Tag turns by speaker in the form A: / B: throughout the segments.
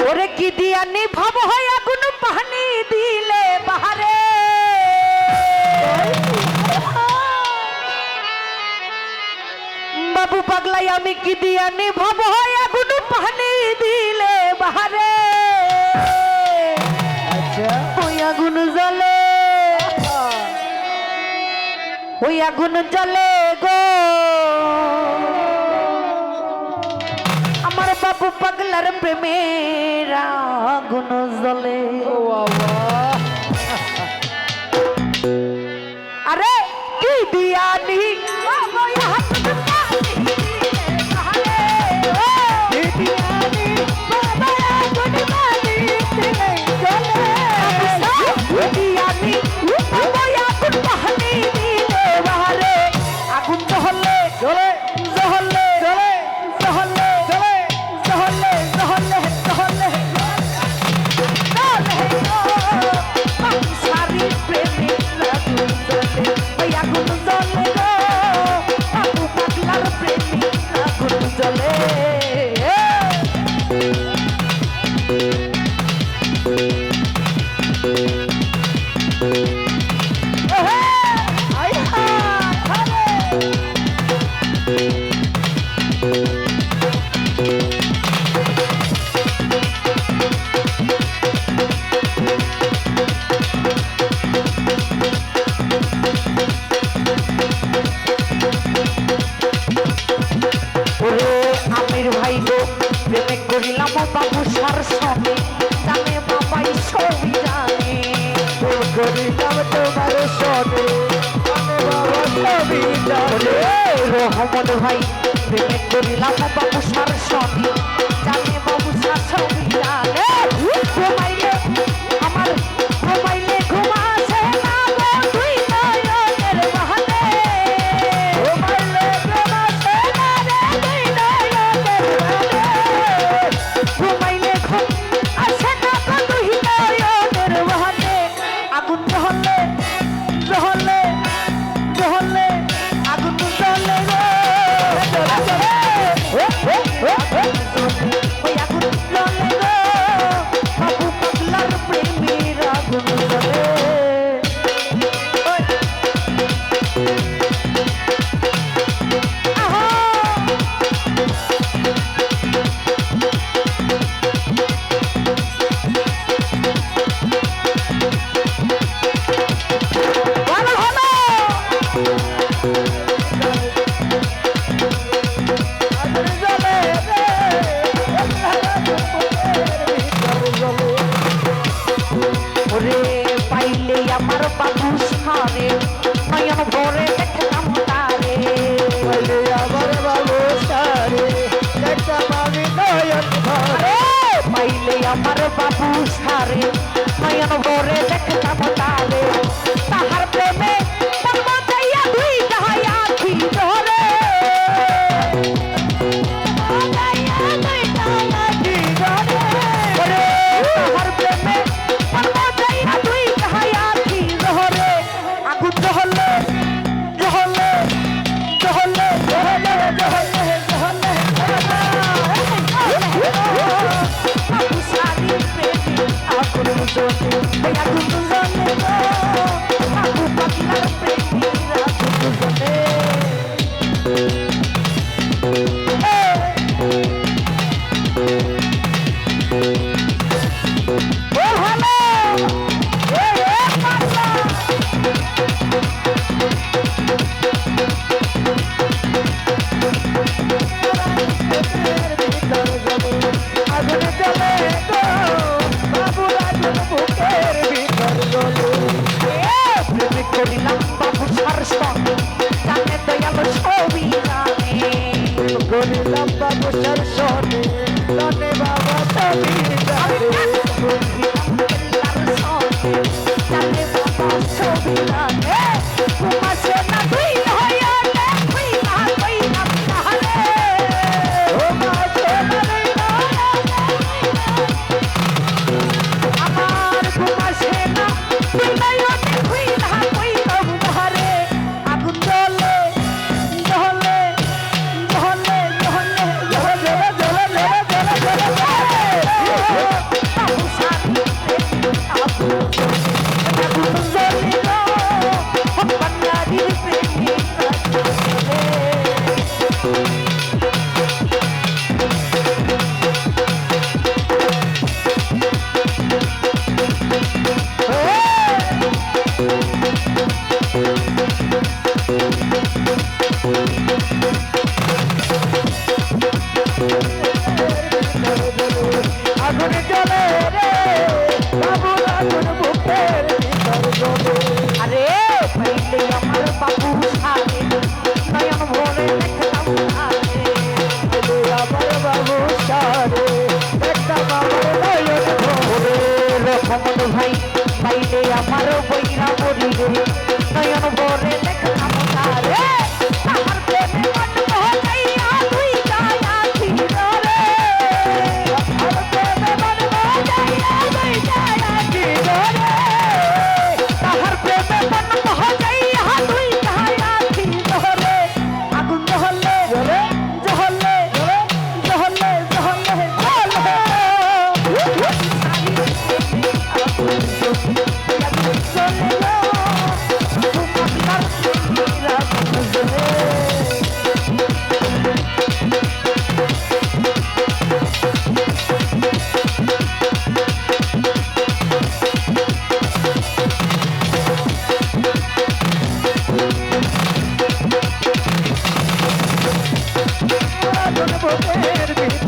A: ওরে কি দিয়া নিভাব হয় আগুন পানি দিলে বাহারে বাবু পাগলাই আমি কি দিয়া নিভাব হয় আগুন পানি দিলে বাহারে ওই আগুন জ্বলে ওই আগুন জ্বলে গো আমার বাবু পাগলার প্রেমের আগুন জ্বলে আরে কি দিয়ানি বাবু সার সবে জানে বাবাই সবই জানে করিলাম তোমার সবে বাবা সবই জানে রহমত ভাই প্রেমে করিলাম বাবু সার সবে জানে বাবু সার সবই জানে ঘুমাইলে আমার ঘুমাইলে ঘুমাছে না গো তুই নয়নের বাহানে ঘুমাইলে ঘুমাছে না রে তুই নয়নের বাহানে ঘুমাইলে ঘুম আসে না গো তুই নয়নের বাহানে আগুন জ্বলে জ্বলে জ্বলে আগুন জ্বলে গো ওই আগুন জ্বলে গো বাবু পাগলার প্রেমের আগুন জ্বলে পাইলে আমার বাবু সারে নয়ন ভরে দেখলাম তারে পাইলে আমার বাবু সারে দেখলাম আমি নয়ন ভরে পাইলে আমার বাবু সারে নয়ন ভরে দেখলাম তারে তাহার প্রেমে মন যাইয়া দুই যাই আখি ধরে তাহার প্রেমে I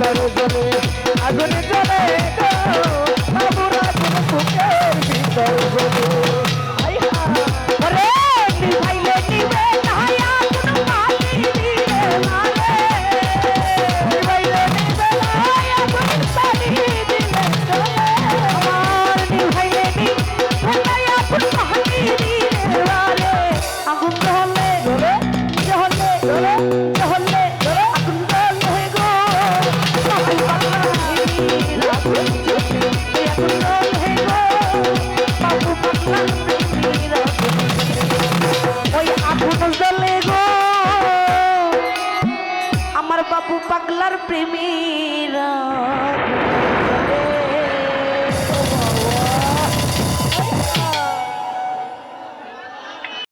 A: ভিতরে জ্বলে আগুন জ্বলে গো বাবুর আগুন বুকের ভিতর জ্বলে ওরে নিভাইলে নিবে না আগুন পানি দিলে মারে নিভাইলে নিবে না আগুন পানি দিলে জ্বলে আমার নিভাইলে নিবে না আগুন পানি দিলে মারে আগুন জ্বলে জ্বলে জ্বলে জ্বলে জ্বলে আগুন জ্বলে গো বাবু পাগলার প্রেমীর আগুন জ্বলে আগুন জ্বলে গো বাবু পাগলার প্রেমীর আগুন ওই আগুন জ্বলে গো আমার বাবু পাগলার প্রেমীর আগুন